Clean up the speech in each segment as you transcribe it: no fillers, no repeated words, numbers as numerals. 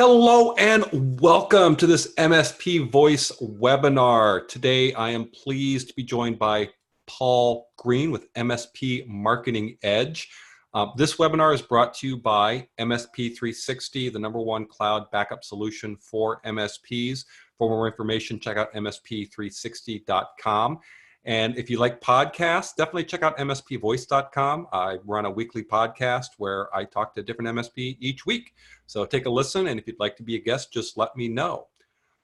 Hello and welcome to this MSP Voice webinar. Today I am pleased to be joined by Paul Green with MSP Marketing Edge. This webinar is brought to you by MSP 360, the #1 cloud backup solution for MSPs. For more information, check out msp360.com. And if you like podcasts, definitely check out mspvoice.com. I run a weekly podcast where I talk to a different MSP each week. So take a listen, and if you'd like to be a guest, just let me know.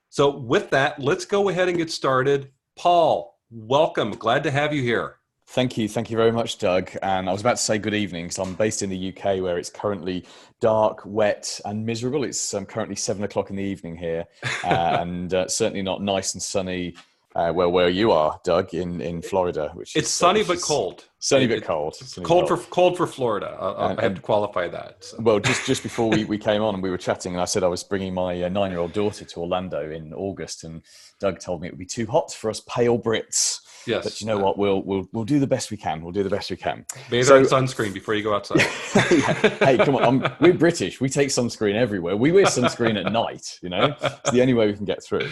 So with that, let's go ahead and get started. Paul, welcome. Glad to have you here. Thank you. Thank you very much, Doug. And I was about to say good evening because I'm based in the UK where it's currently dark, wet and miserable. It's currently 7 o'clock in the evening here and certainly not nice and sunny where you are, Doug, in Florida. It's sunny but cold. Sunny but cold. Cold for Florida. I have to qualify that. So. Well, just before we came on and we were chatting, and I said I was bringing my 9-year-old daughter to Orlando in August, and Doug told me it would be too hot for us pale Brits. Yes. But you know what? We'll do the best we can. We'll do the best we can. Bathe in sunscreen before you go outside. Hey, come on. We're British. We take sunscreen everywhere. We wear sunscreen at night, you know? It's the only way we can get through.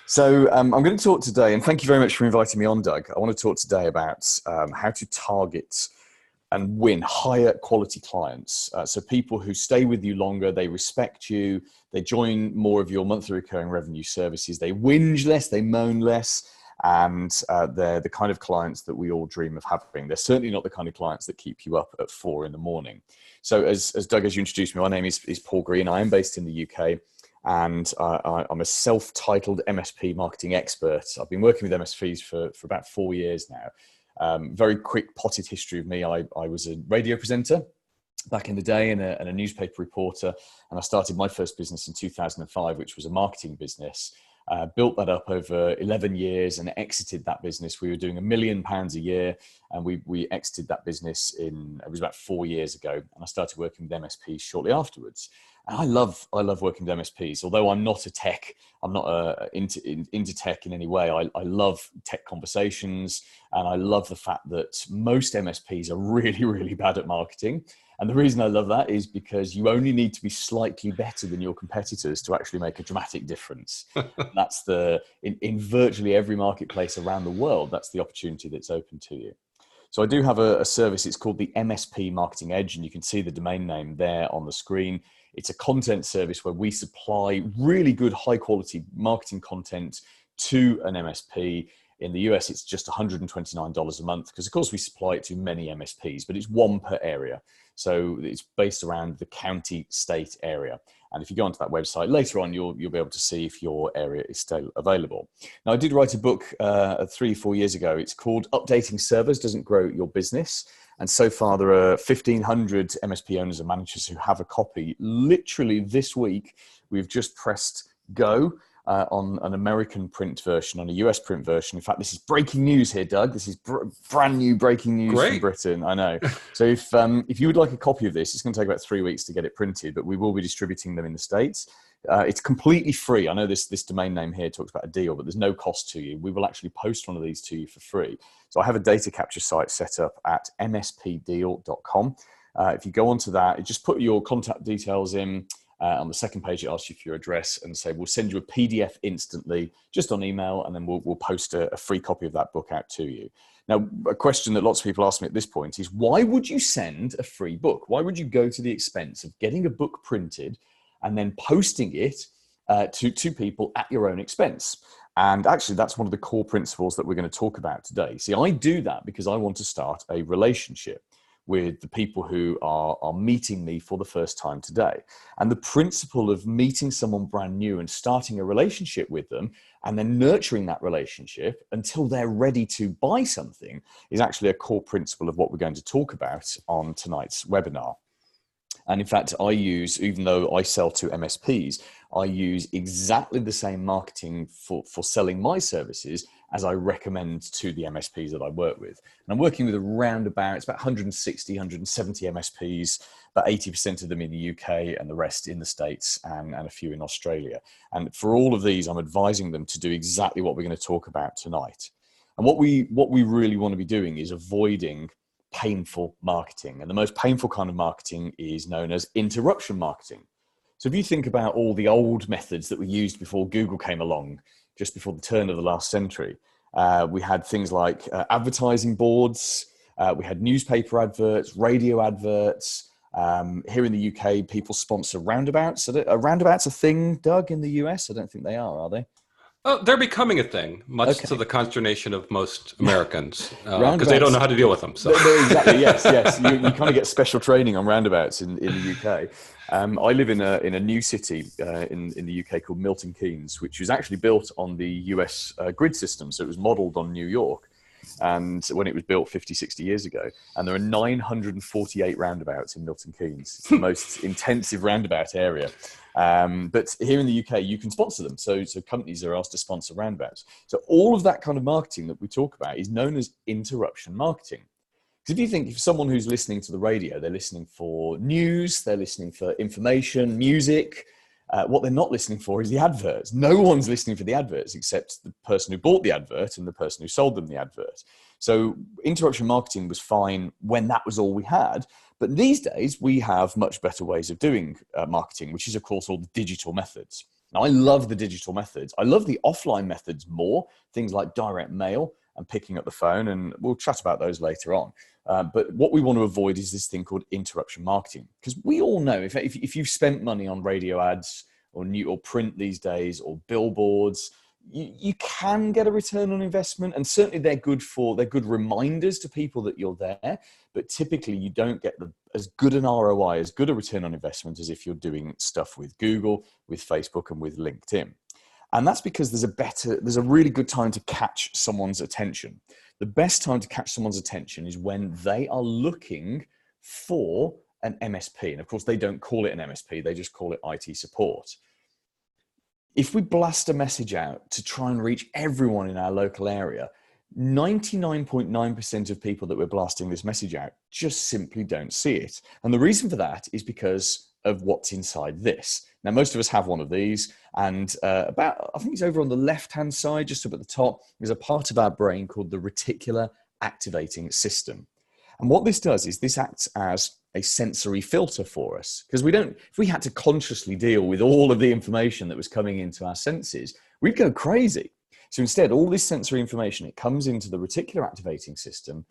So I'm going to talk today, and thank you very much for inviting me on, Doug. I want to talk today about how to target and win higher quality clients. So people who stay with you longer, they respect you, they join more of your monthly recurring revenue services, they whinge less, they moan less, and they're the kind of clients that we all dream of having. They're certainly not the kind of clients that keep you up at 4 in the morning. So as Doug, as you introduced me, my name is Paul Green. I am based in the UK. And I'm a self-titled MSP marketing expert. I've been working with MSPs for about 4 years now. Very quick potted history of me. I was a radio presenter back in the day and a newspaper reporter. And I started my first business in 2005, which was a marketing business. Built that up over 11 years and exited that business. We were doing £1 million a year, and we exited that business it was about 4 years ago. And I started working with MSPs shortly afterwards. And I love working with MSPs. Although I'm not a tech, I'm not into tech in any way. I love tech conversations, and I love the fact that most MSPs are really, really bad at marketing. And the reason I love that is because you only need to be slightly better than your competitors to actually make a dramatic difference. That's in virtually every marketplace around the world, that's the opportunity that's open to you. So I do have a service. It's called the MSP Marketing Edge, and you can see the domain name there on the screen. It's a content service where we supply really good, high quality marketing content to an MSP. In the US, it's just $129 a month because, of course, we supply it to many MSPs, but it's one per area. So it's based around the county, state area. And if you go onto that website later on, you'll be able to see if your area is still available. Now, I did write a book 3-4 years ago. It's called Updating Servers Doesn't Grow Your Business. And so far, there are 1,500 MSP owners and managers who have a copy. Literally this week, we've just pressed go on an American print version, on a US print version. In fact, this is breaking news here, Doug. This is brand new breaking news from Britain. I know. So if you would like a copy of this, it's going to take about 3 weeks to get it printed, but we will be distributing them in the States. It's completely free. I know this domain name here talks about a deal, but there's no cost to you. We will actually post one of these to you for free. So I have a data capture site set up at mspdeal.com. If you go onto that, just put your contact details in. On the second page, it asks you for your address and say, we'll send you a PDF instantly just on email, and then we'll post a free copy of that book out to you. Now, a question that lots of people ask me at this point is, why would you send a free book? Why would you go to the expense of getting a book printed and then posting it to people at your own expense? And actually, that's one of the core principles that we're going to talk about today. See, I do that because I want to start a relationship with the people who are meeting me for the first time today. And the principle of meeting someone brand new and starting a relationship with them and then nurturing that relationship until they're ready to buy something is actually a core principle of what we're going to talk about on tonight's webinar. And in fact, even though I sell to MSPs, I use exactly the same marketing for selling my services as I recommend to the MSPs that I work with. And I'm working with it's about 160, 170 MSPs, about 80% of them in the UK and the rest in the States and a few in Australia. And for all of these, I'm advising them to do exactly what we're going to talk about tonight. And what we really want to be doing is avoiding painful marketing. And the most painful kind of marketing is known as interruption marketing. So if you think about all the old methods that were used before Google came along, just before the turn of the last century, we had things like advertising boards, we had newspaper adverts, radio adverts. Here in the UK, people sponsor roundabouts. Are roundabouts a thing, Doug, in the US? I don't think they are they? Oh, they're becoming a thing, much to the consternation of most Americans, because they Roundabouts, don't know how to deal with them. So. exactly, yes. You kind of get special training on roundabouts in the UK. I live in a new city in the UK called Milton Keynes, which was actually built on the US grid system. So it was modelled on New York, and when it was built 50, 60 years ago. And there are 948 roundabouts in Milton Keynes. It's the most intensive roundabout area. But here in the UK, you can sponsor them. So companies are asked to sponsor roundabouts. So all of that kind of marketing that we talk about is known as interruption marketing. Because if you think, if someone who's listening to the radio, they're listening for news, they're listening for information, music, what they're not listening for is the adverts. No one's listening for the adverts except the person who bought the advert and the person who sold them the advert. So interruption marketing was fine when that was all we had. But these days, we have much better ways of doing marketing, which is, of course, all the digital methods. Now, I love the digital methods. I love the offline methods more, things like direct mail and picking up the phone, and we'll chat about those later on. But what we want to avoid is this thing called interruption marketing, because we all know if you've spent money on radio ads or print these days or billboards, you can get a return on investment, and certainly they're good reminders to people that you're there. But typically, you don't get as good an ROI, as good a return on investment as if you're doing stuff with Google, with Facebook, and with LinkedIn. And that's because there's a really good time to catch someone's attention. The best time to catch someone's attention is when they are looking for an MSP. And of course, they don't call it an MSP, they just call it IT support. If we blast a message out to try and reach everyone in our local area, 99.9% of people that we're blasting this message out just simply don't see it. And the reason for that is because of what's inside this. Now, most of us have one of these, and I think it's over on the left-hand side, just up at the top, there's a part of our brain called the reticular activating system. And what this does is this acts as a sensory filter for us, because if we had to consciously deal with all of the information that was coming into our senses, we'd go crazy. So instead, all this sensory information, it comes into the reticular activating system,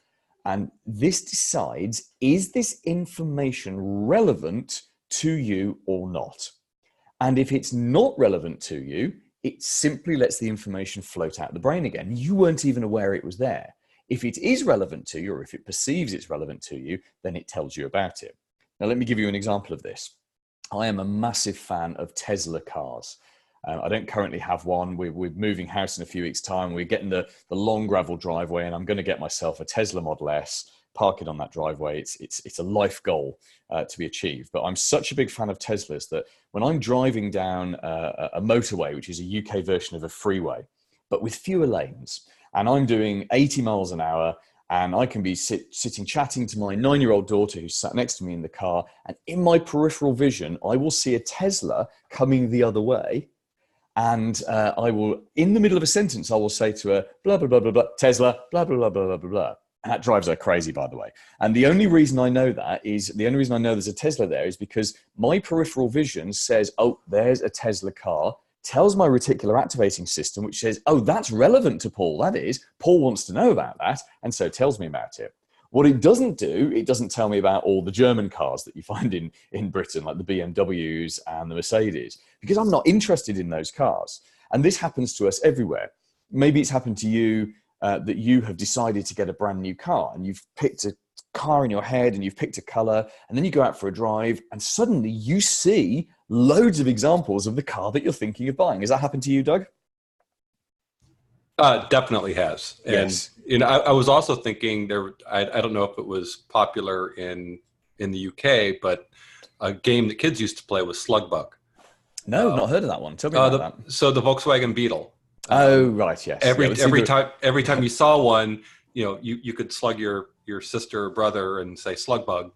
and this decides, is this information relevant to you or not? And if it's not relevant to you, it simply lets the information float out of the brain again. You weren't even aware it was there. If it is relevant to you, or if it perceives it's relevant to you, then it tells you about it. Now, let me give you an example of this. I am a massive fan of Tesla cars. I don't currently have one. We're moving house in a few weeks' time. We're getting the long gravel driveway, and I'm going to get myself a Tesla Model S, park it on that driveway. It's a life goal to be achieved. But I'm such a big fan of Teslas that when I'm driving down a motorway, which is a UK version of a freeway, but with fewer lanes, and I'm doing 80 miles an hour, and I can be sitting chatting to my 9-year-old daughter who's sat next to me in the car, and in my peripheral vision, I will see a Tesla coming the other way. And I will, in the middle of a sentence, I will say to her, blah, blah, blah, blah, blah, Tesla, blah, blah, blah, blah, blah, blah, blah. And that drives her crazy, by the way. And the only reason I know there's a Tesla there is because my peripheral vision says, oh, there's a Tesla car, tells my reticular activating system, which says, oh, that's relevant to Paul. That is, Paul wants to know about that. And so it tells me about it. What it doesn't do, it doesn't tell me about all the German cars that you find in Britain, like the BMWs and the Mercedes, because I'm not interested in those cars. And this happens to us everywhere. Maybe it's happened to you that you have decided to get a brand new car, and you've picked a car in your head and you've picked a color, and then you go out for a drive and suddenly you see loads of examples of the car that you're thinking of buying. Has that happened to you, Doug? Definitely has. Yes. And I was also thinking I don't know if it was popular in the UK, but a game that kids used to play was Slug Bug. No, not heard of that one. Tell me about that. So the Volkswagen Beetle. Oh, right, yes. Every time you saw one, you could slug your sister or brother and say Slug Bug.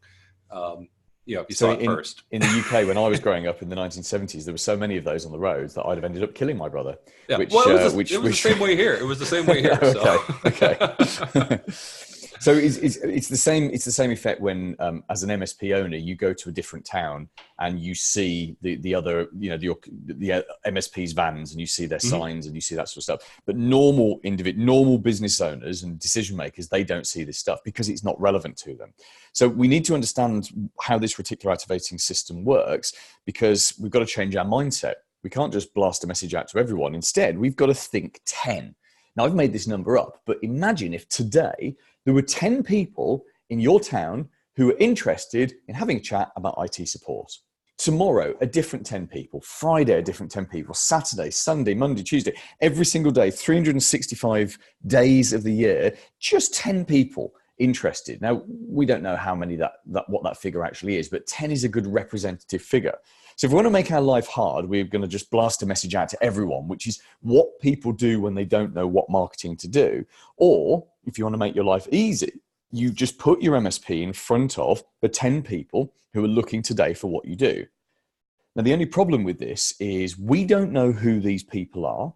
If you saw it first. In the UK, when I was growing up in the 1970s, there were so many of those on the roads that I'd have ended up killing my brother. Yeah, it was the same way here. It was the same way here. Okay. So it's the same. It's the same effect when, as an MSP owner, you go to a different town and you see the other, the MSP's vans, and you see their signs and you see that sort of stuff. But normal business owners and decision makers, they don't see this stuff because it's not relevant to them. So we need to understand how this reticular activating system works, because we've got to change our mindset. We can't just blast a message out to everyone. Instead, we've got to think 10. Now, I've made this number up, but imagine if today there were 10 people in your town who were interested in having a chat about IT support. Tomorrow, a different 10 people. Friday, a different 10 people. Saturday, Sunday, Monday, Tuesday, every single day, 365 days of the year, just 10 people interested. Now, we don't know how many what that figure actually is, but 10 is a good representative figure. So if we want to make our life hard, we're going to just blast a message out to everyone, which is what people do when they don't know what marketing to do. Or if you want to make your life easy, you just put your MSP in front of the 10 people who are looking today for what you do. Now, the only problem with this is we don't know who these people are,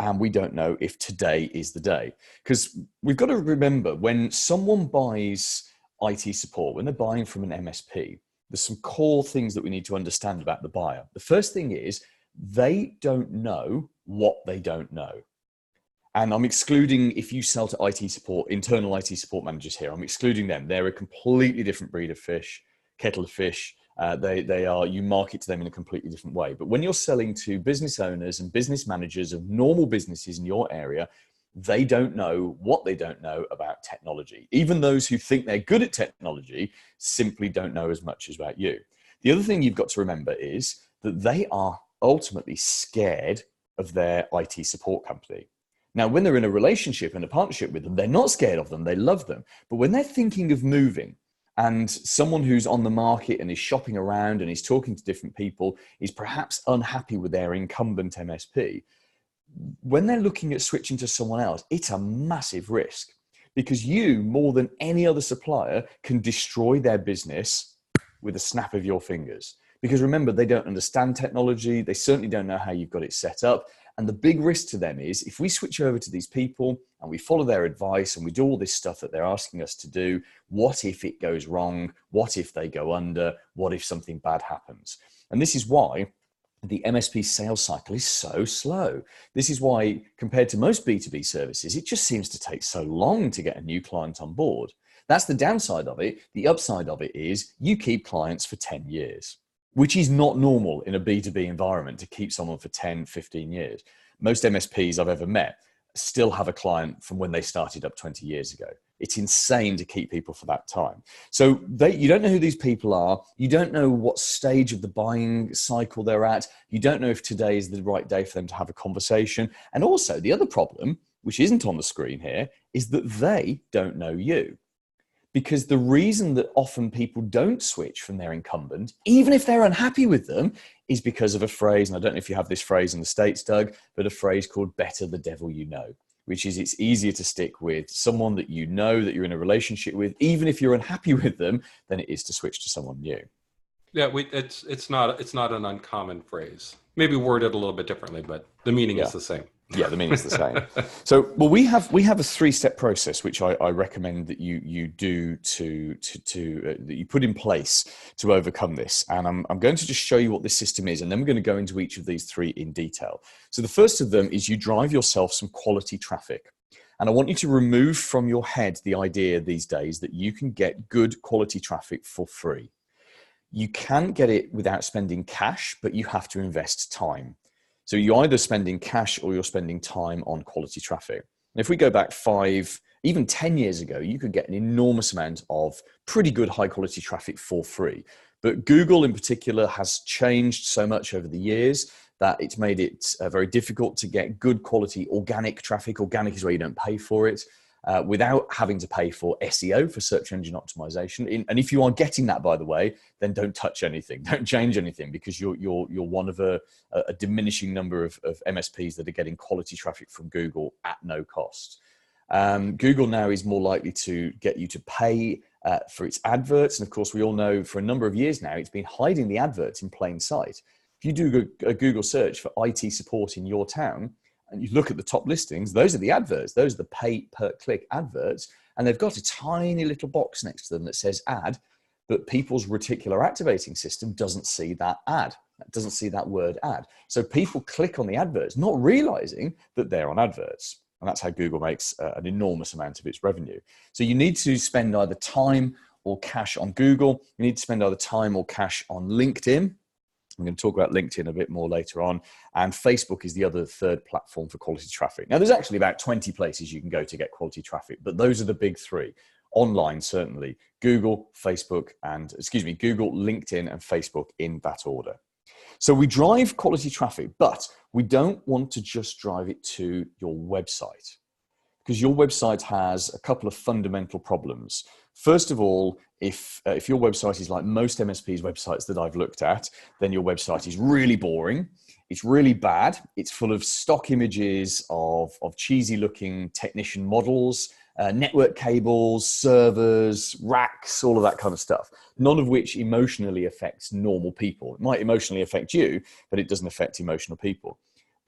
and we don't know if today is the day. Because we've got to remember, when someone buys IT support, when they're buying from an MSP, there's some core things that we need to understand about the buyer. The first thing is they don't know what they don't know. And I'm excluding, if you sell to IT support, internal IT support managers here, I'm excluding them. They're a completely different breed of fish, kettle of fish. You market to them in a completely different way. But when you're selling to business owners and business managers of normal businesses in your area, they don't know what they don't know about technology. Even those who think they're good at technology simply don't know as much about you. The other thing you've got to remember is that they are ultimately scared of their IT support company. Now, when they're in a relationship and a partnership with them, they're not scared of them, they love them. But when they're thinking of moving, and someone who's on the market and is shopping around and is talking to different people is perhaps unhappy with their incumbent MSP, when they're looking at switching to someone else, it's a massive risk, because you, more than any other supplier, can destroy their business with a snap of your fingers. Because remember, they don't understand technology. They certainly don't know how you've got it set up. And the big risk to them is if we switch over to these people and we follow their advice and we do all this stuff that they're asking us to do, what if it goes wrong? What if they go under? What if something bad happens? And this is why the MSP sales cycle is so slow. This is why, compared to most B2B services, it just seems to take so long to get a new client on board. That's the downside of it. The upside of it is you keep clients for 10 years, which is not normal in a B2B environment to keep someone for 10, 15 years. Most MSPs I've ever met still have a client from when they started up 20 years ago. It's insane to keep people for that time. So you don't know who these people are. You don't know what stage of the buying cycle they're at. You don't know if today is the right day for them to have a conversation. And also the other problem, which isn't on the screen here, is that they don't know you. Because the reason that often people don't switch from their incumbent, even if they're unhappy with them, is because of a phrase, and I don't know if you have this phrase in the States, Doug, but a phrase called better the devil you know, which is it's easier to stick with someone that you know, that you're in a relationship with, even if you're unhappy with them, than it is to switch to someone new. Yeah, it's not an uncommon phrase. Maybe worded a little bit differently, but the meaning is the same. Yeah, the meaning's the same. So, well, we have a 3-step process which I recommend that you do that you put in place to overcome this. And I'm going to just show you what this system is, and then we're going to go into each of these 3 in detail. So the first of them is you drive yourself some quality traffic. And I want you to remove from your head the idea these days that you can get good quality traffic for free. You can get it without spending cash, but you have to invest time. So you're either spending cash or you're spending time on quality traffic. And if we go back 5, even 10 years ago, you could get an enormous amount of pretty good high quality traffic for free. But Google in particular has changed so much over the years that it's made it very difficult to get good quality organic traffic. Organic is where you don't pay for it. Without having to pay for SEO, for search engine optimization. And if you are getting that, by the way, then don't touch anything, don't change anything, because you're one of a diminishing number of MSPs that are getting quality traffic from Google at no cost. Google now is more likely to get you to pay for its adverts. And of course, we all know for a number of years now, it's been hiding the adverts in plain sight. If you do a Google search for IT support in your town, and you look at the top listings, those are the adverts. Those are the pay per click adverts. and they've got a tiny little box next to them that says ad, but people's reticular activating system doesn't see that ad. It doesn't see that word ad. So people click on the adverts, not realizing that they're on adverts. And that's how Google makes an enormous amount of its revenue. So you need to spend either time or cash on Google. You need to spend either time or cash on LinkedIn. I'm going to talk about LinkedIn a bit more later on. And Facebook is the other third platform for quality traffic. Now, there's actually about 20 places you can go to get quality traffic, but those are the big three. Online, certainly. Google, Google, LinkedIn, and Facebook in that order. So we drive quality traffic, but we don't want to just drive it to your website, because your website has a couple of fundamental problems. First of all, if your website is like most MSPs' websites that I've looked at, then your website is really boring. It's really bad. It's full of stock images of cheesy looking technician models, network cables, servers, racks, all of that kind of stuff, none of which emotionally affects normal people. It might emotionally affect you, but it doesn't affect emotional people.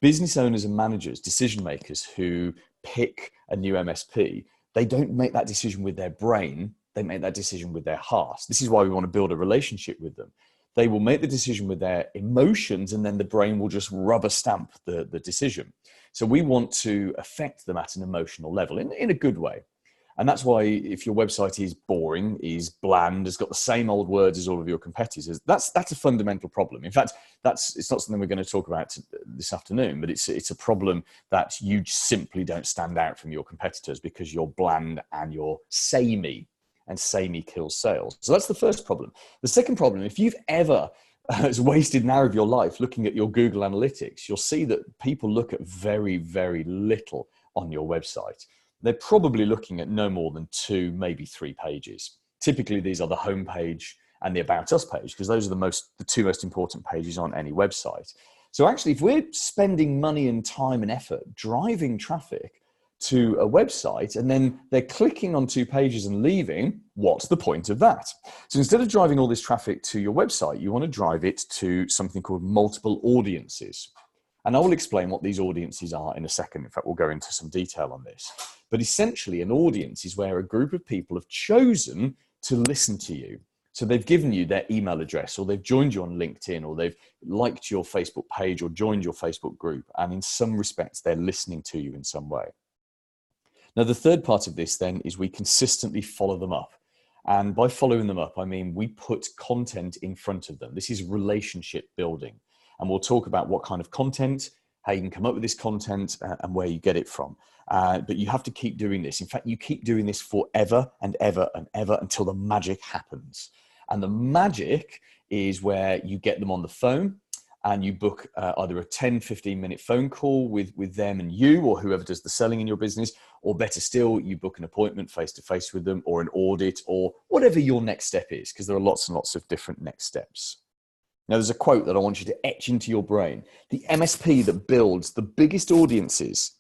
Business owners and managers, decision makers who pick a new MSP, they don't make that decision with their brain, they make that decision with their heart. This is why we want to build a relationship with them. They will make the decision with their emotions, and then the brain will just rubber stamp the decision. So we want to affect them at an emotional level in a good way. And that's why if your website is boring, is bland, has got the same old words as all of your competitors, that's a fundamental problem. In fact, it's not something we're going to talk about this afternoon, but it's a problem that you simply don't stand out from your competitors because you're bland and you're samey, and samey kills sales. So that's the first problem. The second problem, if you've ever wasted an hour of your life looking at your Google Analytics, you'll see that people look at very, very little on your website. They're probably looking at no more than 2, maybe 3 pages. Typically, these are the home page and the About Us page, because those are the 2 most important pages on any website. So actually, if we're spending money and time and effort driving traffic to a website, and then they're clicking on 2 pages and leaving, what's the point of that? So instead of driving all this traffic to your website, you want to drive it to something called multiple audiences. And I will explain what these audiences are in a second. In fact, we'll go into some detail on this. But essentially, an audience is where a group of people have chosen to listen to you. So they've given you their email address, or they've joined you on LinkedIn, or they've liked your Facebook page or joined your Facebook group. And in some respects, they're listening to you in some way. Now, the third part of this then is we consistently follow them up. And by following them up, I mean we put content in front of them. This is relationship building. And we'll talk about what kind of content, how you can come up with this content, and where you get it from. But you have to keep doing this. In fact, you keep doing this forever and ever and ever until the magic happens. And the magic is where you get them on the phone and you book either a 10, 15-minute phone call with them and you, or whoever does the selling in your business, or better still, you book an appointment face-to-face with them, or an audit, or whatever your next step is, because there are lots and lots of different next steps. Now, there's a quote that I want you to etch into your brain. The MSP that builds the biggest audiences,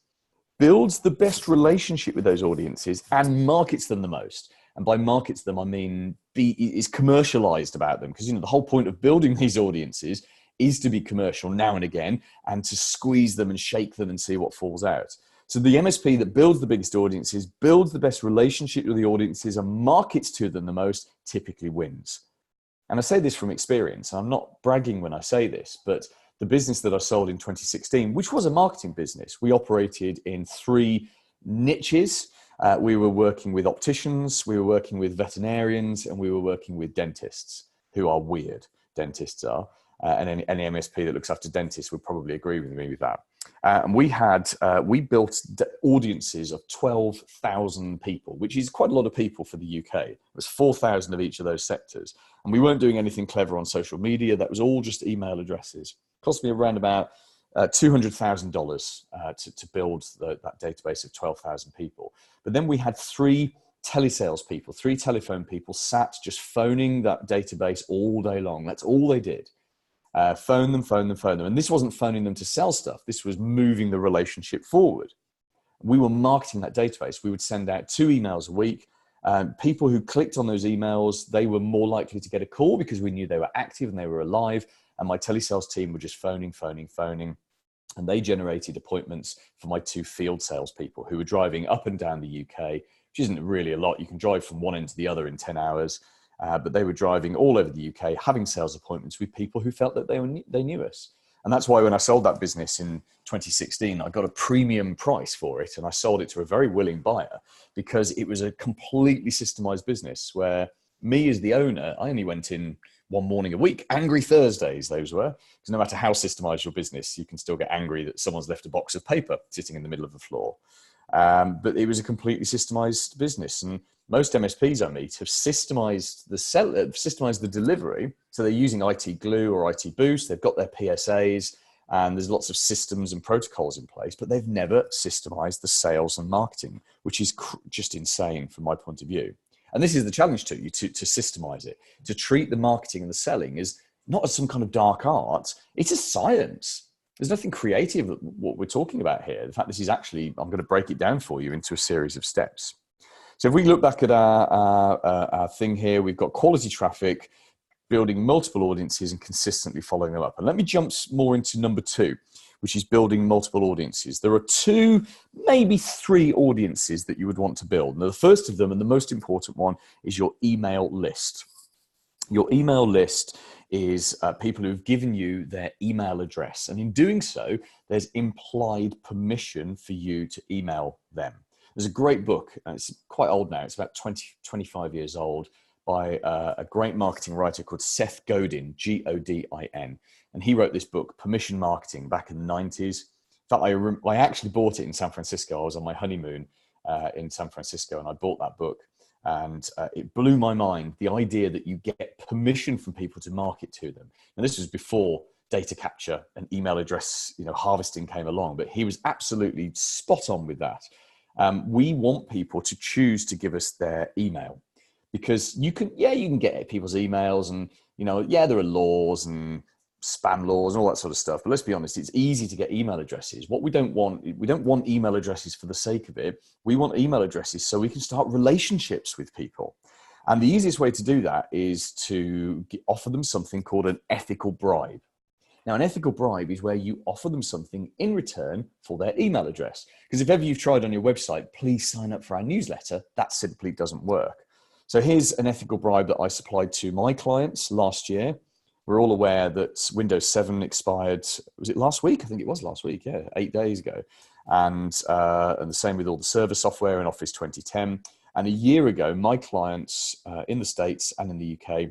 builds the best relationship with those audiences, and markets them the most. And by markets them, I mean is commercialized about them. Because the whole point of building these audiences is to be commercial now and again, and to squeeze them and shake them and see what falls out. So the MSP that builds the biggest audiences, builds the best relationship with the audiences, and markets to them the most, typically wins. And I say this from experience. I'm not bragging when I say this, but the business that I sold in 2016, which was a marketing business, we operated in 3 niches. We were working with opticians, we were working with veterinarians, and we were working with dentists, who are weird. Dentists are. And any MSP that looks after dentists would probably agree with me with that. And we built audiences of 12,000 people, which is quite a lot of people for the UK. It was 4,000 of each of those sectors. And we weren't doing anything clever on social media. That was all just email addresses. It cost me around about $200,000 to build that database of 12,000 people. But then we had 3 telesales people, 3 telephone people sat just phoning that database all day long. That's all they did. Phone them. And this wasn't phoning them to sell stuff. This was moving the relationship forward. We were marketing that database. We would send out 2 emails a week. People who clicked on those emails, they were more likely to get a call because we knew they were active and they were alive. And my telesales team were just phoning. And they generated appointments for my 2 field salespeople who were driving up and down the UK, which isn't really a lot. You can drive from one end to the other in 10 hours. But they were driving all over the UK, having sales appointments with people who felt that they knew us. And that's why when I sold that business in 2016, I got a premium price for it. And I sold it to a very willing buyer because it was a completely systemized business where me as the owner, I only went in one morning a week. Angry Thursdays, those were. Because no matter how systemized your business, you can still get angry that someone's left a box of paper sitting in the middle of the floor. But it was a completely systemized business. And most MSPs I meet have systemized the delivery. So they're using IT Glue or IT Boost. They've got their PSAs and there's lots of systems and protocols in place, but they've never systemized the sales and marketing, which is just insane from my point of view. And this is the challenge to you, to systemize it, to treat the marketing and the selling as not as some kind of dark art. It's a science. There's nothing creative what we're talking about here. In fact, this is actually, I'm going to break it down for you into a series of steps. So if we look back at our thing here, we've got quality traffic, building multiple audiences and consistently following them up. And let me jump more into number 2, which is building multiple audiences. There are 2, maybe 3 audiences that you would want to build. Now, the first of them and the most important one is your email list. Your email list is people who've given you their email address. And in doing so, there's implied permission for you to email them. There's a great book, and it's quite old now. It's about 25 years old, by a great marketing writer called Seth Godin, Godin. And he wrote this book, Permission Marketing, back in the 90s. In fact, I actually bought it in San Francisco. I was on my honeymoon in San Francisco, and I bought that book. And it blew my mind, the idea that you get permission from people to market to them. And this was before data capture and email address harvesting came along, but he was absolutely spot on with that. We want people to choose to give us their email, because you can get people's emails, and there are laws and spam laws and all that sort of stuff. But let's be honest, it's easy to get email addresses. What we don't want email addresses for the sake of it. We want email addresses so we can start relationships with people. And the easiest way to do that is to offer them something called an ethical bribe. Now, an ethical bribe is where you offer them something in return for their email address. Because if ever you've tried on your website, please sign up for our newsletter, that simply doesn't work. So here's an ethical bribe that I supplied to my clients last year. We're all aware that Windows 7 expired, was it last week? I think it was last week, 8 days ago. And the same with all the server software in Office 2010. And a year ago, my clients in the States and in the UK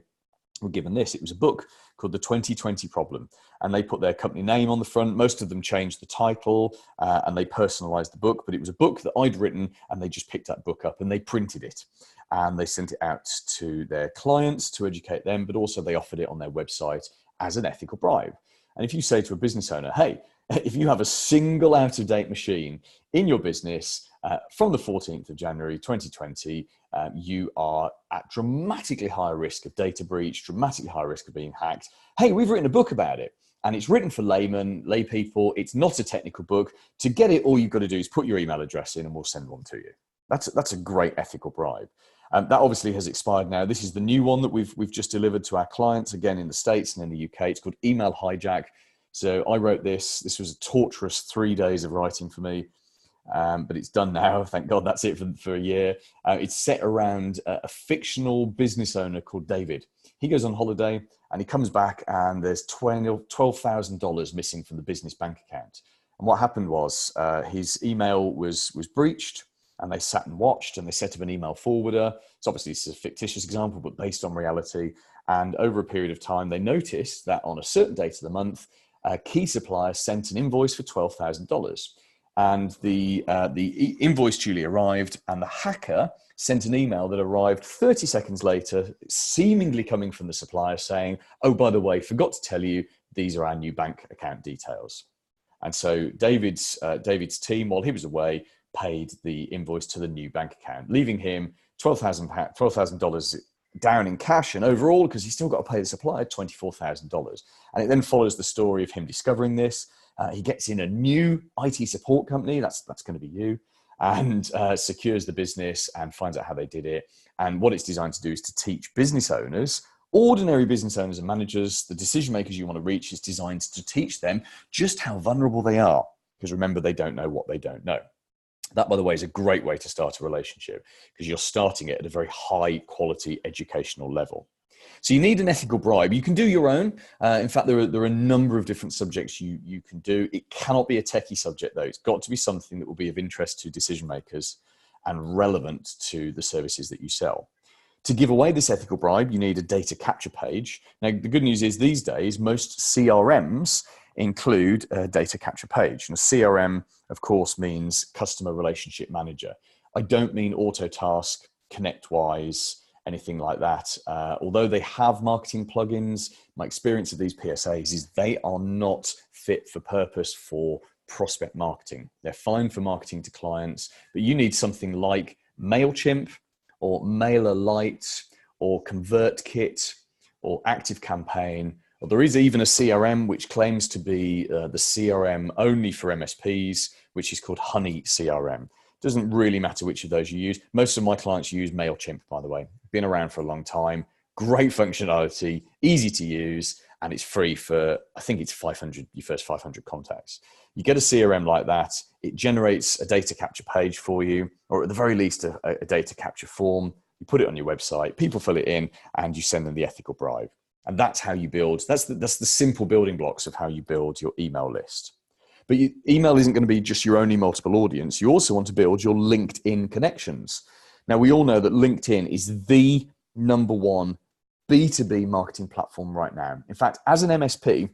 were given this. It was a book called The 2020 Problem. And they put their company name on the front. Most of them changed the title and they personalized the book. But it was a book that I'd written, and they just picked that book up and they printed it. And they sent it out to their clients to educate them, but also they offered it on their website as an ethical bribe. And if you say to a business owner, hey, if you have a single out-of-date machine in your business from the 14th of January 2020, you are at dramatically higher risk of data breach, dramatically higher risk of being hacked. Hey, we've written a book about it. And it's written for lay people. It's not a technical book. To get it, all you've got to do is put your email address in and we'll send one to you. That's a great ethical bribe. That obviously has expired now. This is the new one that we've just delivered to our clients, again, in the States and in the UK. It's called Email Hijack. So I wrote this. This was a torturous 3 days of writing for me, but it's done now. Thank God that's it for a year. It's set around a fictional business owner called David. He goes on holiday and he comes back and there's $12,000 missing from the business bank account. And what happened was his email was breached. And they sat and watched, and they set up an email forwarder. So obviously this is a fictitious example, but based on reality. And over a period of time, they noticed that on a certain date of the month, a key supplier sent an invoice for $12,000. And the invoice duly arrived, and the hacker sent an email that arrived 30 seconds later, seemingly coming from the supplier saying, oh, by the way, forgot to tell you, these are our new bank account details. And so David's team, while he was away, paid the invoice to the new bank account, leaving him $12,000 down in cash, and overall, because he's still got to pay the supplier, $24,000. And it then follows the story of him discovering this. He gets in a new IT support company, that's going to be you, and secures the business and finds out how they did it. And what it's designed to do is to teach business owners, ordinary business owners and managers, the decision makers you want to reach, is designed to teach them just how vulnerable they are. Because remember, they don't know what they don't know. That, by the way, is a great way to start a relationship because you're starting it at a very high quality educational level. So you need an ethical bribe. You can do your own. In fact, there are a number of different subjects you can do. It cannot be a techie subject, though. It's got to be something that will be of interest to decision makers and relevant to the services that you sell. To give away this ethical bribe, you need a data capture page. Now, the good news is these days, most CRMs include a data capture page. And a CRM, of course, means customer relationship manager. I don't mean Autotask, ConnectWise, anything like that. Although they have marketing plugins, my experience of these PSAs is they are not fit for purpose for prospect marketing. They're fine for marketing to clients, but you need something like MailChimp or MailerLite or ConvertKit or ActiveCampaign. Or there is even a CRM which claims to be the CRM only for MSPs, which is called Honey CRM. Doesn't really matter which of those you use. Most of my clients use MailChimp, by the way. Been around for a long time. Great functionality, easy to use, and it's free for, I think it's 500, your first 500 contacts. You get a CRM like that, it generates a data capture page for you, or at the very least a data capture form. You put it on your website, people fill it in, and you send them the ethical bribe. And that's how you build, that's the simple building blocks of how you build your email list. But email isn't going to be just your only multiple audience. You also want to build your LinkedIn connections. Now, we all know that LinkedIn is the number one B2B marketing platform right now. In fact, as an MSP,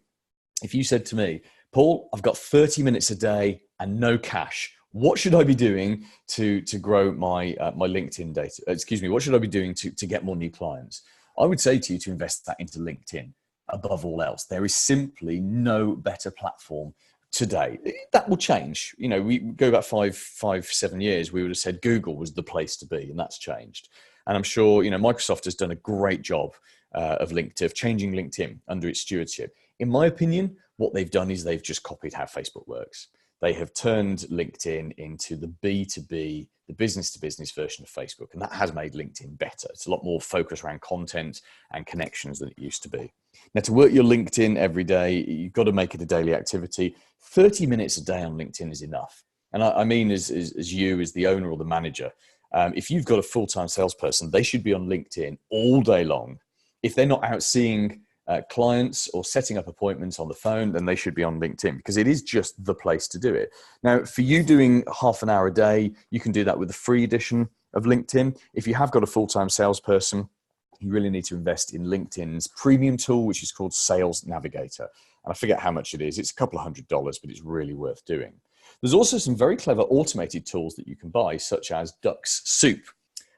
if you said to me, Paul, I've got 30 minutes a day and no cash, what should I be doing to grow my LinkedIn data? Excuse me, what should I be doing to get more new clients? I would say to you to invest that into LinkedIn above all else. There is simply no better platform today. That will change. You know, we go back 7 years, we would have said Google was the place to be, and that's changed. And I'm sure, you know, Microsoft has done a great job of changing LinkedIn under its stewardship. In my opinion, what they've done is they've just copied how Facebook works. They have turned LinkedIn into the B2B, the business-to-business version of Facebook, and that has made LinkedIn better. It's a lot more focused around content and connections than it used to be. Now, to work your LinkedIn every day, you've got to make it a daily activity. 30 minutes a day on LinkedIn is enough. And I mean, as you, as the owner or the manager, if you've got a full-time salesperson, they should be on LinkedIn all day long. If they're not out seeing clients or setting up appointments on the phone, then they should be on LinkedIn because it is just the place to do it. Now, for you doing half an hour a day, you can do that with the free edition of LinkedIn. If you have got a full-time salesperson, you really need to invest in LinkedIn's premium tool, which is called Sales Navigator. And I forget how much it is. It's a couple of $100, but it's really worth doing. There's also some very clever automated tools that you can buy, such as Duck's Soup.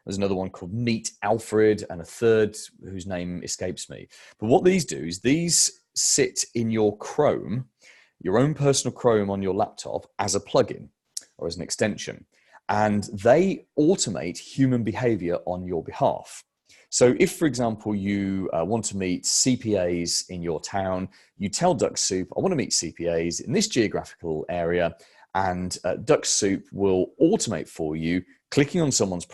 There's another one called Meet Alfred, and a third whose name escapes me. But what these do is these sit in your Chrome, your own personal Chrome on your laptop as a plugin or as an extension. And they automate human behavior on your behalf. So if, for example, you want to meet CPAs in your town, you tell Duck Soup, I want to meet CPAs in this geographical area, and Duck Soup will automate for you clicking on someone's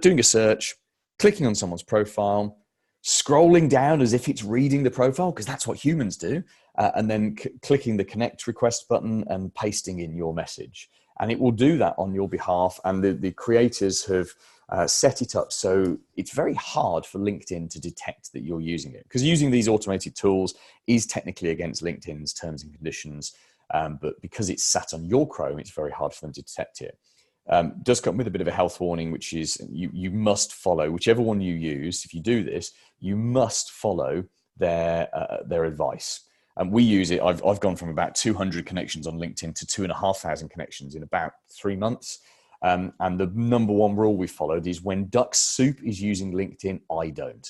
doing a search, clicking on someone's profile, scrolling down as if it's reading the profile, because that's what humans do, and then clicking the connect request button and pasting in your message. And it will do that on your behalf. And the creators have set it up so it's very hard for LinkedIn to detect that you're using it, because using these automated tools is technically against LinkedIn's terms and conditions. But because it's sat on your Chrome, it's very hard for them to detect it. Does come with a bit of a health warning, which is you must follow, whichever one you use. If you do this, you must follow their advice. And we use it. I've gone from about 200 connections on LinkedIn to 2,500 connections in about 3 months. And the number one rule we followed is when Duck Soup is using LinkedIn, I don't.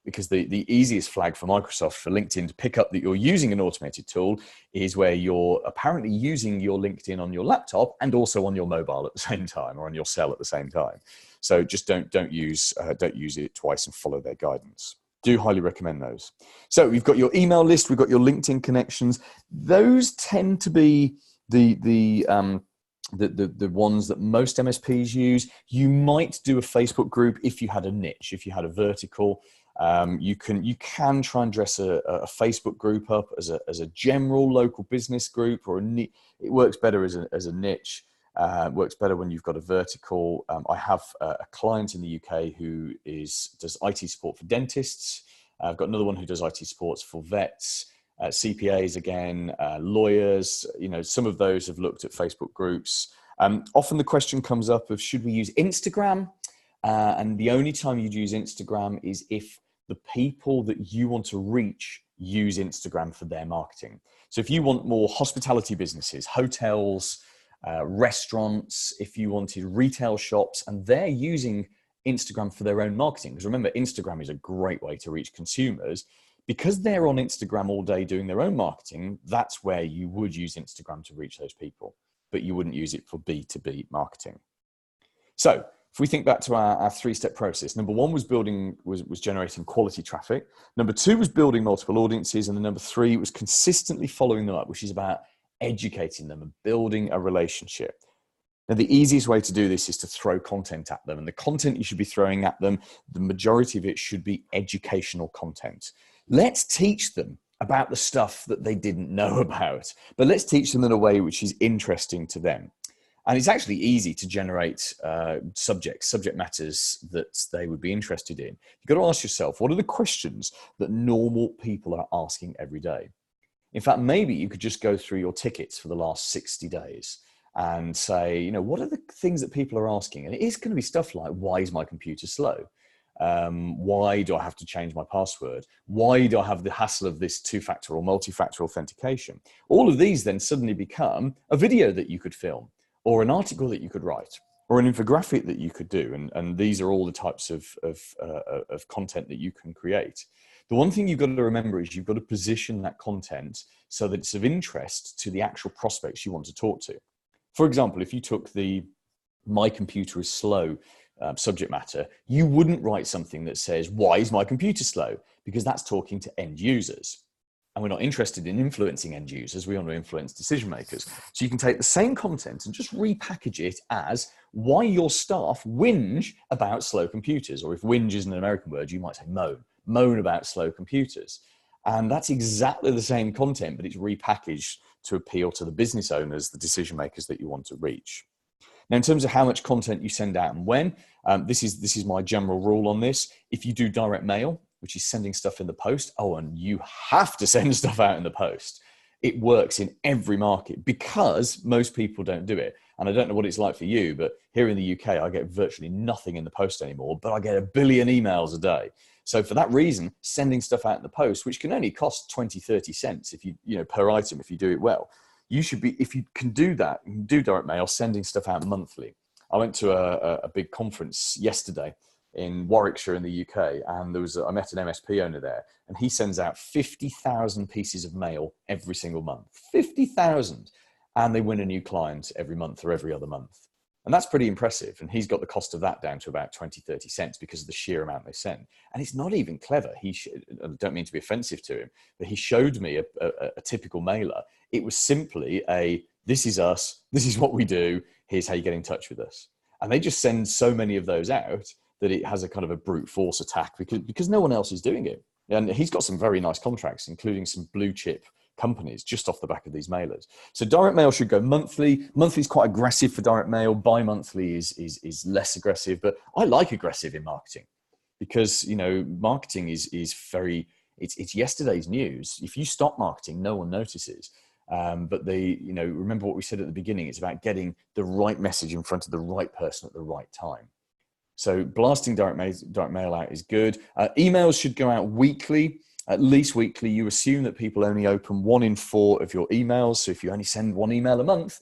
Because the easiest flag for Microsoft, for LinkedIn to pick up that you're using an automated tool is where you're apparently using your LinkedIn on your laptop and also on your mobile at the same time, or on your cell at the same time. So just don't use it twice and follow their guidance. Do highly recommend those. So we've got your email list, we've got your LinkedIn connections. Those tend to be the ones that most MSPs use. You might do a Facebook group if you had a niche, if you had a vertical. You can try and dress a Facebook group up as a general local business group, or it works better as a niche. Works better when you've got a vertical. I have a client in the UK who does IT support for dentists. I've got another one who does IT supports for vets, CPAs again, lawyers. Some of those have looked at Facebook groups. Often the question comes up of, should we use Instagram? And the only time you'd use Instagram is if the people that you want to reach use Instagram for their marketing. So if you want more hospitality businesses, hotels, restaurants, if you wanted retail shops, and they're using Instagram for their own marketing, because remember, Instagram is a great way to reach consumers. Because they're on Instagram all day doing their own marketing, that's where you would use Instagram to reach those people, but you wouldn't use it for B2B marketing. So if we think back to our three-step process, number one was generating quality traffic. Number two was building multiple audiences. And then number three was consistently following them up, which is about educating them and building a relationship. Now, the easiest way to do this is to throw content at them. And the content you should be throwing at them, the majority of it should be educational content. Let's teach them about the stuff that they didn't know about, but let's teach them in a way which is interesting to them. And it's actually easy to generate subject matters that they would be interested in. You've got to ask yourself, what are the questions that normal people are asking every day? In fact, maybe you could just go through your tickets for the last 60 days and say, what are the things that people are asking? And it is going to be stuff like, why is my computer slow? Why do I have to change my password? Why do I have the hassle of this two-factor or multi-factor authentication? All of these then suddenly become a video that you could film, or an article that you could write, or an infographic that you could do. And these are all the types of content that you can create. The one thing you've got to remember is you've got to position that content so that it's of interest to the actual prospects you want to talk to. For example, if you took the "my computer is slow" subject matter, you wouldn't write something that says, why is my computer slow? Because that's talking to end users. And we're not interested in influencing end users. We want to influence decision makers. So you can take the same content and just repackage it as why your staff whinge about slow computers. Or if whinge isn't an American word, you might say moan about slow computers. And that's exactly the same content, but it's repackaged to appeal to the business owners, the decision makers that you want to reach. Now, in terms of how much content you send out and when, this is my general rule on this. If you do direct mail, which is sending stuff in the post, and you have to send stuff out in the post. It works in every market because most people don't do it. And I don't know what it's like for you, but here in the UK, I get virtually nothing in the post anymore, but I get 1 billion emails a day. So for that reason, sending stuff out in the post, which can only cost 20, 30 cents if you per item, if you do it well, you should be, if you can do that, you can do direct mail, sending stuff out monthly. I went to a big conference yesterday in Warwickshire in the UK, and I met an MSP owner there, and he sends out 50,000 pieces of mail every single month. 50,000, and they win a new client every month or every other month. And that's pretty impressive. And he's got the cost of that down to about 20, 30 cents because of the sheer amount they send. And it's not even clever. I don't mean to be offensive to him, but he showed me a typical mailer. It was simply this is us, this is what we do, here's how you get in touch with us. And they just send so many of those out that it has a kind of a brute force attack because no one else is doing it. And he's got some very nice contracts, including some blue chip companies just off the back of these mailers. So direct mail should go monthly. Monthly is quite aggressive for direct mail. Bi-monthly is less aggressive, but I like aggressive in marketing because, marketing is very, it's yesterday's news. If you stop marketing, no one notices. But remember what we said at the beginning, it's about getting the right message in front of the right person at the right time. So blasting direct mail out is good. Emails should go out weekly, at least weekly. You assume that people only open 1 in 4 of your emails. So if you only send 1 email a month,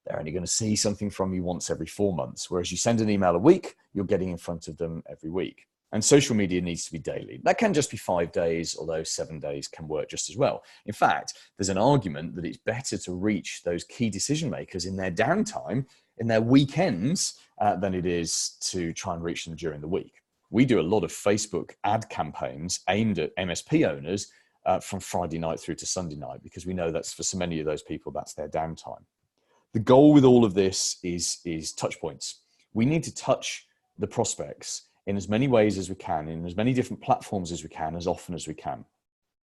they're only going to see something from you once every 4 months. Whereas you send an email a week, you're getting in front of them every week. And social media needs to be daily. That can just be 5 days, although 7 days can work just as well. In fact, there's an argument that it's better to reach those key decision makers in their downtime, in their weekends, than it is to try and reach them during the week. We do a lot of Facebook ad campaigns aimed at MSP owners from Friday night through to Sunday night, because we know that's for so many of those people, that's their downtime. The goal with all of this is touch points. We need to touch the prospects in as many ways as we can, in as many different platforms as we can, as often as we can.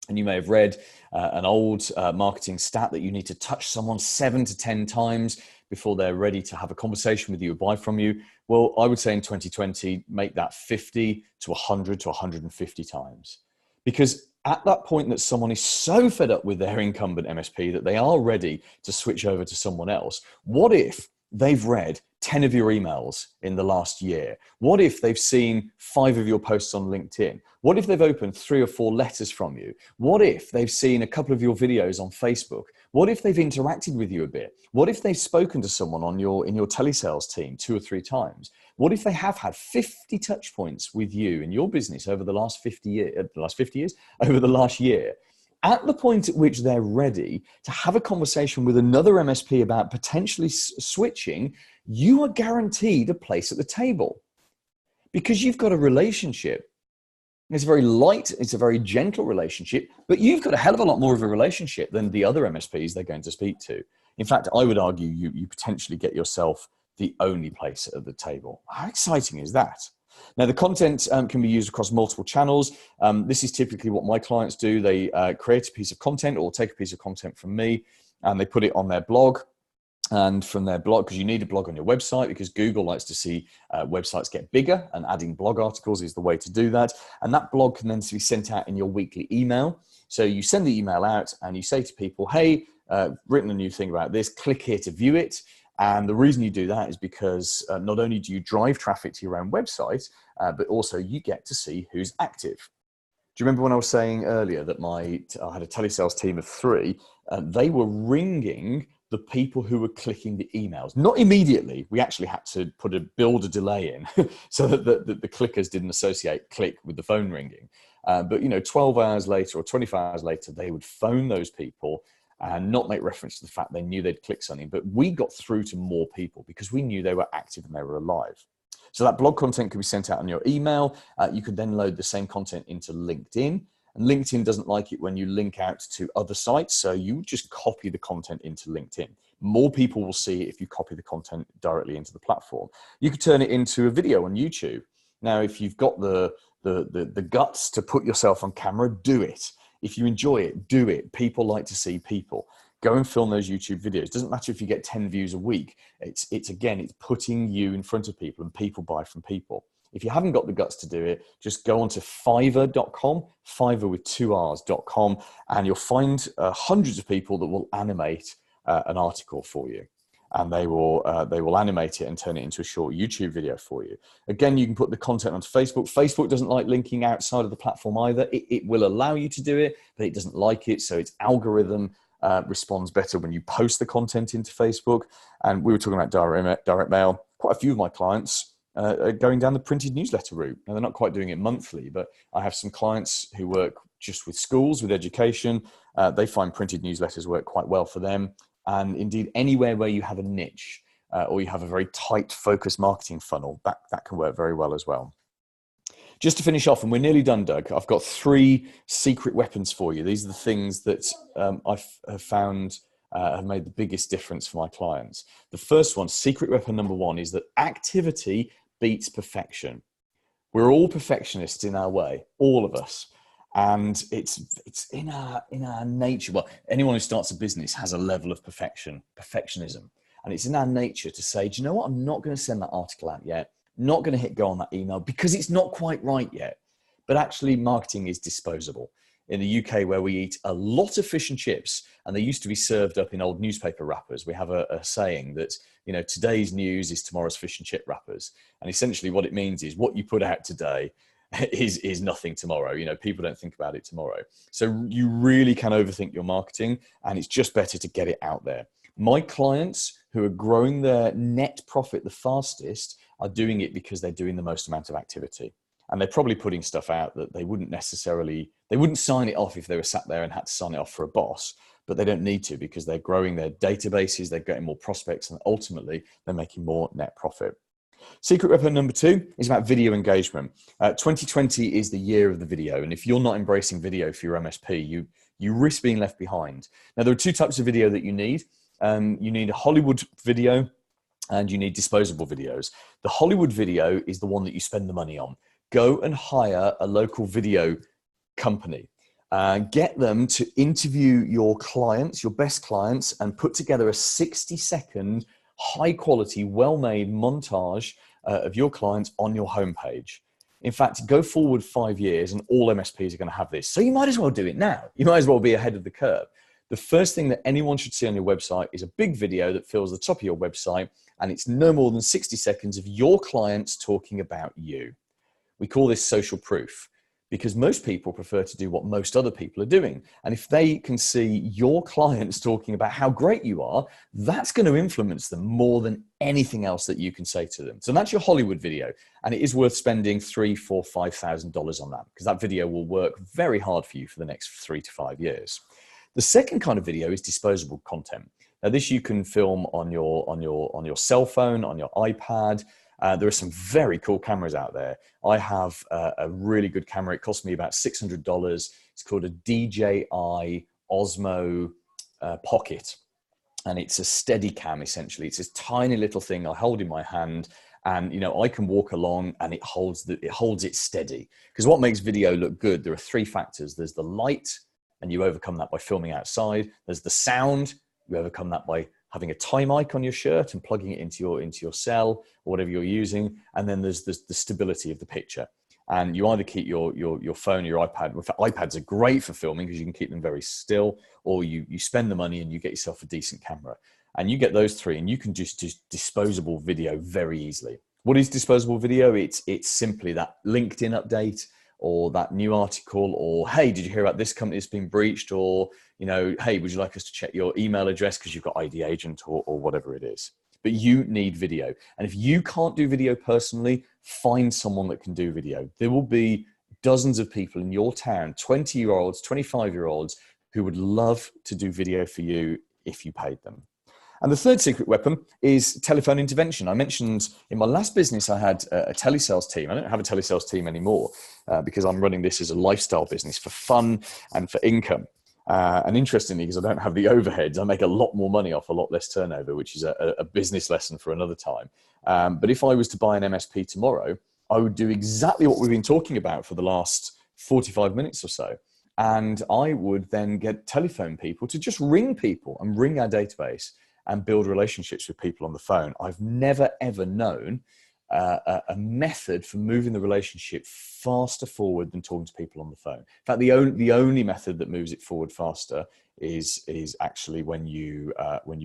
And you may have read an old marketing stat that you need to touch someone 7 to 10 times before they're ready to have a conversation with you or buy from you. Well, I would say in 2020, make that 50 to 100 to 150 times. Because at that point that someone is so fed up with their incumbent MSP that they are ready to switch over to someone else, what if they've read 10 of your emails in the last year? What if they've seen 5 of your posts on LinkedIn? What if they've opened 3 or 4 letters from you? What if they've seen a couple of your videos on Facebook? What if they've interacted with you a bit? What if they've spoken to someone in your telesales team 2 or 3 times? What if they have had 50 touch points with you in your business over the last 50 years, over the last year? At the point at which they're ready to have a conversation with another MSP about potentially switching, you are guaranteed a place at the table because you've got a relationship. It's very light, it's a very gentle relationship, but you've got a hell of a lot more of a relationship than the other MSPs they're going to speak to. In fact, I would argue you potentially get yourself the only place at the table. How exciting is that? Now, the content can be used across multiple channels. This is typically what my clients do. They create a piece of content or take a piece of content from me and they put it on their blog. And from their blog, because you need a blog on your website because Google likes to see websites get bigger, and adding blog articles is the way to do that. And that blog can then be sent out in your weekly email. So you send the email out and you say to people, hey, written a new thing about this, click here to view it. And the reason you do that is because not only do you drive traffic to your own website, but also you get to see who's active. Do you remember when I was saying earlier that I had a telesales team of 3, they were ringing the people who were clicking the emails? Not immediately. We actually had to build a delay in so that the clickers didn't associate click with the phone ringing. But 12 hours later or 24 hours later, they would phone those people and not make reference to the fact they knew they'd click something. But we got through to more people because we knew they were active and they were alive. So that blog content could be sent out on your email. You could then load the same content into LinkedIn. And LinkedIn doesn't like it when you link out to other sites. So you just copy the content into LinkedIn. More people will see it if you copy the content directly into the platform. You could turn it into a video on YouTube. Now, if you've got the guts to put yourself on camera, do it. If you enjoy it, do it. People like to see people. Go and film those YouTube videos. Doesn't matter if you get 10 views a week. It's putting you in front of people, and people buy from people. If you haven't got the guts to do it, just go onto Fiverr.com, Fiverr with 2 R's.com, and you'll find hundreds of people that will animate an article for you. And they will animate it and turn it into a short YouTube video for you. Again, you can put the content onto Facebook. Facebook doesn't like linking outside of the platform either. It will allow you to do it, but it doesn't like it. So its algorithm responds better when you post the content into Facebook. And we were talking about direct mail. Quite a few of my clients are going down the printed newsletter route. Now, they're not quite doing it monthly, but I have some clients who work just with schools, with education. They find printed newsletters work quite well for them. And indeed, anywhere where you have a niche or you have a very tight focused marketing funnel, that can work very well as well. Just to finish off, and we're nearly done, Doug, I've got 3 secret weapons for you. These are the things that I've found have made the biggest difference for my clients. The first one, secret weapon number 1, is that activity beats perfection. We're all perfectionists in our way, all of us. And it's in our nature. Well, anyone who starts a business has a level of perfectionism. And it's in our nature to say, do you know what? I'm not going to send that article out yet. Not going to hit go on that email because it's not quite right yet. But actually, marketing is disposable. In the UK, where we eat a lot of fish and chips, and they used to be served up in old newspaper wrappers, we have a saying that, today's news is tomorrow's fish and chip wrappers. And essentially what it means is what you put out today is nothing tomorrow. People don't think about it tomorrow. So you really can overthink your marketing, and it's just better to get it out there. My clients who are growing their net profit the fastest are doing it because they're doing the most amount of activity. And they're probably putting stuff out that they wouldn't sign it off if they were sat there and had to sign it off for a boss, but they don't need to because they're growing their databases, they're getting more prospects, and ultimately they're making more net profit. Secret weapon number 2 is about video engagement. 2020 is the year of the video. And if you're not embracing video for your MSP, you risk being left behind. Now, there are 2 types of video that you need. You need a Hollywood video and you need disposable videos. The Hollywood video is the one that you spend the money on. Go and hire a local video company. Get them to interview your clients, your best clients, and put together a 60-second, high-quality, well-made montage of your clients on your homepage. In fact, go forward 5 years and all MSPs are going to have this. So you might as well do it now. You might as well be ahead of the curve. The first thing that anyone should see on your website is a big video that fills the top of your website, and it's no more than 60 seconds of your clients talking about you. We call this social proof, because most people prefer to do what most other people are doing. And if they can see your clients talking about how great you are, that's going to influence them more than anything else that you can say to them. So that's your Hollywood video. And it is worth spending $3,000, $4,000, $5,000 on that, because that video will work very hard for you for the next 3 to 5 years. The second kind of video is disposable content. Now this you can film on your cell phone, on your iPad. There are some very cool cameras out there. I have a really good camera. It cost me about $600. It's called a DJI Osmo Pocket. And it's a steady cam, essentially. It's this tiny little thing I hold in my hand. And, I can walk along and it holds it steady. Because what makes video look good, there are 3 factors. There's the light, and you overcome that by filming outside. There's the sound. You overcome that by having a tie mic on your shirt and plugging it into your cell or whatever you're using. And then there's the stability of the picture. And you either keep your phone, your iPad. In fact, iPads are great for filming because you can keep them very still, or you spend the money and you get yourself a decent camera. And you get those 3 and you can just do disposable video very easily. What is disposable video? It's simply that LinkedIn update, or that new article, or, hey, did you hear about this company that's been breached? Or, hey, would you like us to check your email address because you've got ID agent, or whatever it is. But you need video. And if you can't do video personally, find someone that can do video. There will be dozens of people in your town, 20-year-olds, 25-year-olds, who would love to do video for you if you paid them. And the third secret weapon is telephone intervention. I mentioned in my last business, I had a telesales team. I don't have a telesales team anymore because I'm running this as a lifestyle business for fun and for income. And interestingly, because I don't have the overheads, I make a lot more money off a lot less turnover, which is a business lesson for another time. But if I was to buy an MSP tomorrow, I would do exactly what we've been talking about for the last 45 minutes or so. And I would then get telephone people to just ring people and ring our database and build relationships with people on the phone. I've never, ever known a method for moving the relationship faster forward than talking to people on the phone. In fact, the only method that moves it forward faster is actually when you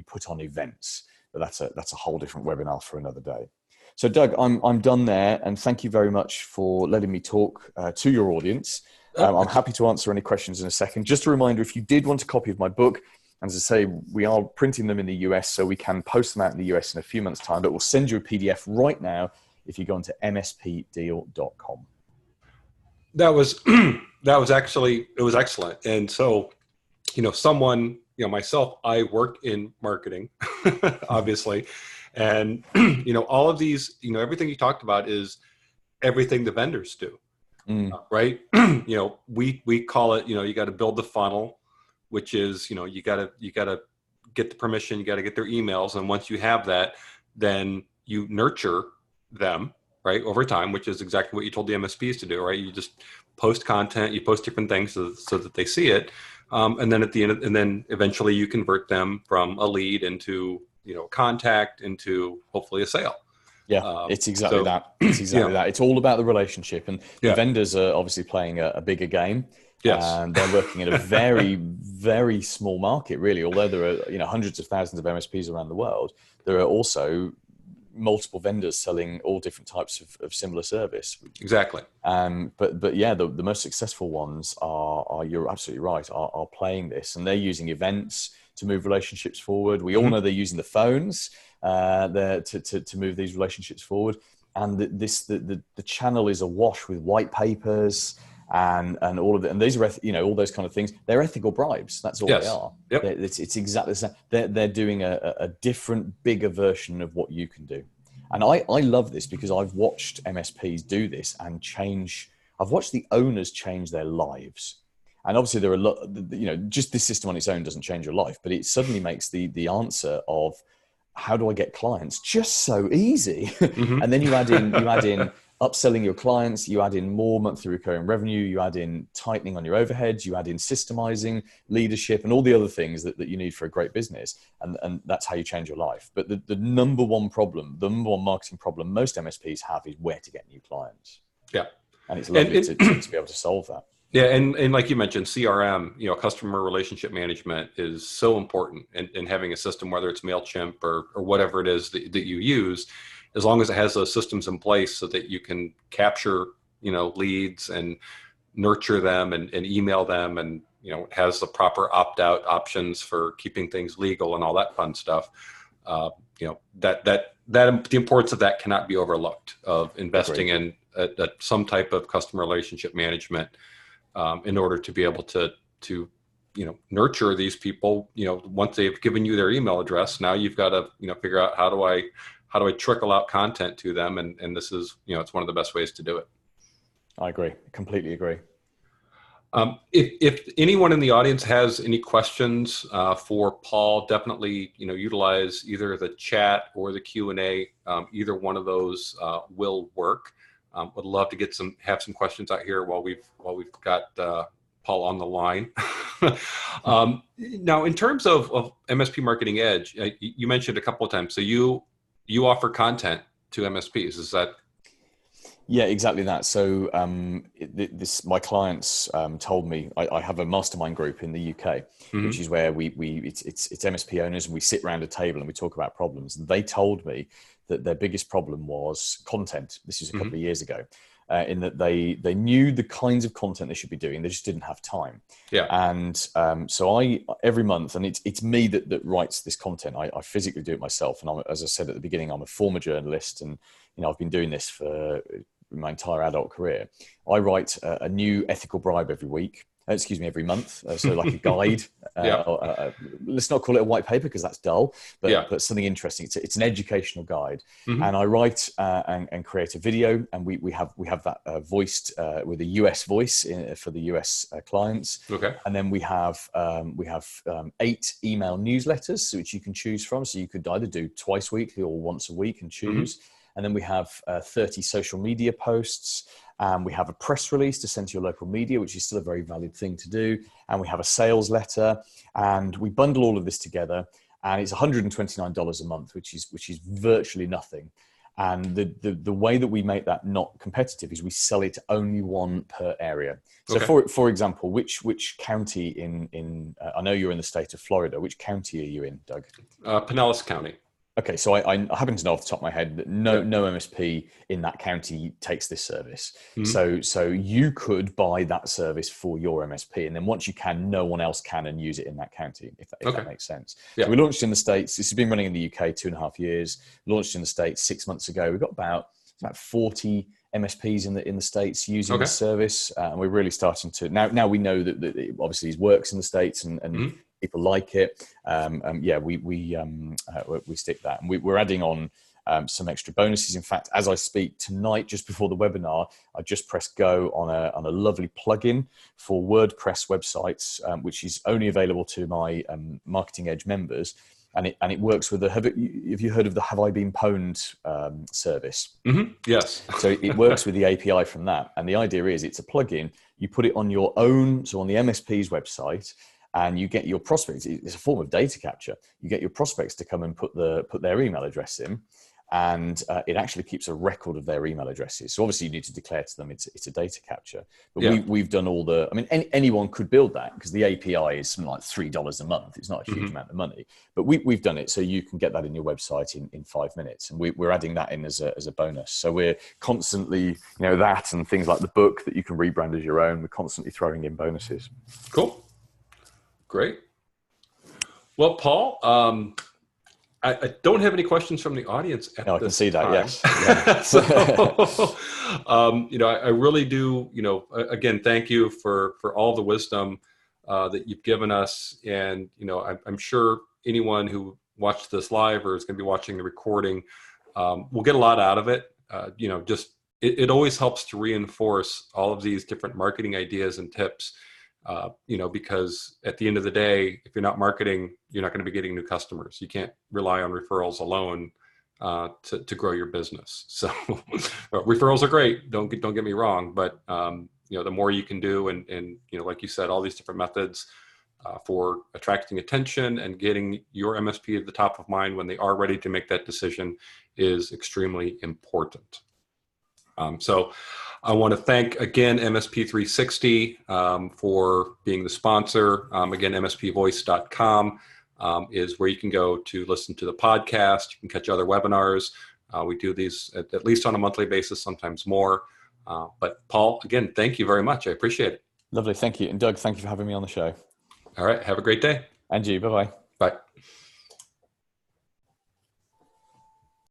put on events. But that's a whole different webinar for another day. So Doug, I'm done there, and thank you very much for letting me talk to your audience. I'm happy to answer any questions in a second. Just a reminder, if you did want a copy of my book, and as I say, we are printing them in the US, so we can post them out in the US in a few months' time, but we'll send you a PDF right now if you go onto mspdeal.com. That was actually, it was excellent. And so, someone, myself, I work in marketing, obviously. And, all of these, everything you talked about is everything the vendors do, right? We call it, you got to build the funnel, which is, you got to get the permission, you got to get their emails. And once you have that, then you nurture them, right, over time, which is exactly what you told the MSPs to do, right? You just post content, you post different things so that they see it. And then at the end, and then eventually you convert them from a lead into, contact, into hopefully a sale. Yeah, it's exactly that. It's exactly that. It's all about the relationship. And the vendors are obviously playing a bigger game. Yes. And they're working in a very, very small market, really. Although there are, hundreds of thousands of MSPs around the world, there are also multiple vendors selling all different types of similar service. Exactly. But yeah, the most successful ones are you're absolutely right, are playing this, and they're using events to move relationships forward. We all know they're using the phones to move these relationships forward. And the channel is awash with white papers and all of it. And these are, all those kind of things. They're ethical bribes. That's all they are. Yep. It's exactly the same. They're doing a different, bigger version of what you can do. And I love this because I've watched MSPs do this and change. I've watched the owners change their lives. And obviously there are a lot, just this system on its own doesn't change your life, but it suddenly makes the answer of how do I get clients just so easy. And then you add in upselling your clients, you add in more monthly recurring revenue, you add in tightening on your overheads, you add in systemizing, leadership, and all the other things that you need for a great business. And that's how you change your life. But the number one problem, the number one marketing problem most MSPs have is where to get new clients. Yeah. And it's lovely to be able to solve that. Yeah, and like you mentioned, CRM, customer relationship management is so important in having a system, whether it's MailChimp or whatever it is that you use, as long as it has those systems in place so that you can capture, leads and nurture them and email them, and, it has the proper opt-out options for keeping things legal and all that fun stuff. That the importance of that cannot be overlooked, of investing in some type of customer relationship management. In order to be able to nurture these people, once they've given you their email address, now you've got to, figure out how do I trickle out content to them. And this is, it's one of the best ways to do it. I agree. Completely agree. If anyone in the audience has any questions for Paul, definitely, utilize either the chat or the Q&A. Either one of those will work. Would love to have some questions out here while we've got Paul on the line. Now, in terms of MSP Marketing Edge, you mentioned a couple of times. So you offer content to MSPs. Is that? Yeah, exactly that. So my clients told me I have a mastermind group in the UK, which is where it's MSP owners, and we sit around a table and we talk about problems. And they told me that their biggest problem was content. This is a couple of years ago, in that they knew the kinds of content they should be doing. They just didn't have time. Yeah. And so every month, and it's me that writes this content. I physically do it myself. And as I said at the beginning, I'm a former journalist, and I've been doing this for my entire adult career. I write a new ethical bribe every month. So like a guide. Let's not call it a white paper because that's dull, but something interesting. It's an educational guide. And I write and create a video, and we have that voiced with a US voice for the US clients. Okay. And then we have 8 email newsletters which you can choose from. So you could either do twice weekly or once a week and choose. And then we have 30 social media posts. We have a press release to send to your local media, which is still a very valid thing to do. And we have a sales letter, and we bundle all of this together. And it's $129 a month, which is virtually nothing. And the way that we make that not competitive is we sell it only one per area. So for example, which county in I know you're in the state of Florida. Which county are you in, Doug? Pinellas County. Okay, so I happen to know off the top of my head that no MSP in that county takes this service. So you could buy that service for your MSP, and then once you can, no one else can and use it in that county, if that makes sense. Yeah. So we launched in the States. This has been running in the UK 2.5 years. Launched in the States 6 months ago. We've got about 40 MSPs in the States using this service, and we're really starting to now we know that it obviously works in the States and people like it. We stick that, and we're adding on some extra bonuses. In fact, as I speak tonight, just before the webinar, I just pressed go on a lovely plugin for WordPress websites, which is only available to my Marketing Edge members. And it works with have you heard of the Have I Been Pwned service? Yes. So it works with the API from that. And the idea is it's a plugin. You put it on your own, so on the MSP's website, and you get your prospects. It's a form of data capture. You get your prospects to come and put their email address in, and it actually keeps a record of their email addresses. So obviously you need to declare to them it's a data capture. But we've done all the. I mean, anyone could build that because the API is something like $3 a month. It's not a huge amount of money, but we've done it so you can get that in your website in 5 minutes, and we're adding that in as a bonus. So we're constantly, that and things like the book that you can rebrand as your own. We're constantly throwing in bonuses. Cool. Great. Well, Paul, I don't have any questions from the audience at this time. I can see that, yes. Yeah. So, I really do, again, thank you for all the wisdom that you've given us. And, I'm sure anyone who watched this live or is going to be watching the recording will get a lot out of it. It always helps to reinforce all of these different marketing ideas and tips. Because at the end of the day, if you're not marketing, you're not going to be getting new customers. You can't rely on referrals alone to grow your business. So referrals are great. Don't get me wrong, but the more you can do, and like you said, all these different methods for attracting attention and getting your MSP at the top of mind when they are ready to make that decision is extremely important. So I want to thank again MSP 360 for being the sponsor. Again, mspvoice.com is where you can go to listen to the podcast. You can catch other webinars. We do these at least on a monthly basis, sometimes more. But Paul, again, thank you very much. I appreciate it. Lovely. Thank you. And Doug, thank you for having me on the show. All right. Have a great day. And you. Bye-bye. Bye.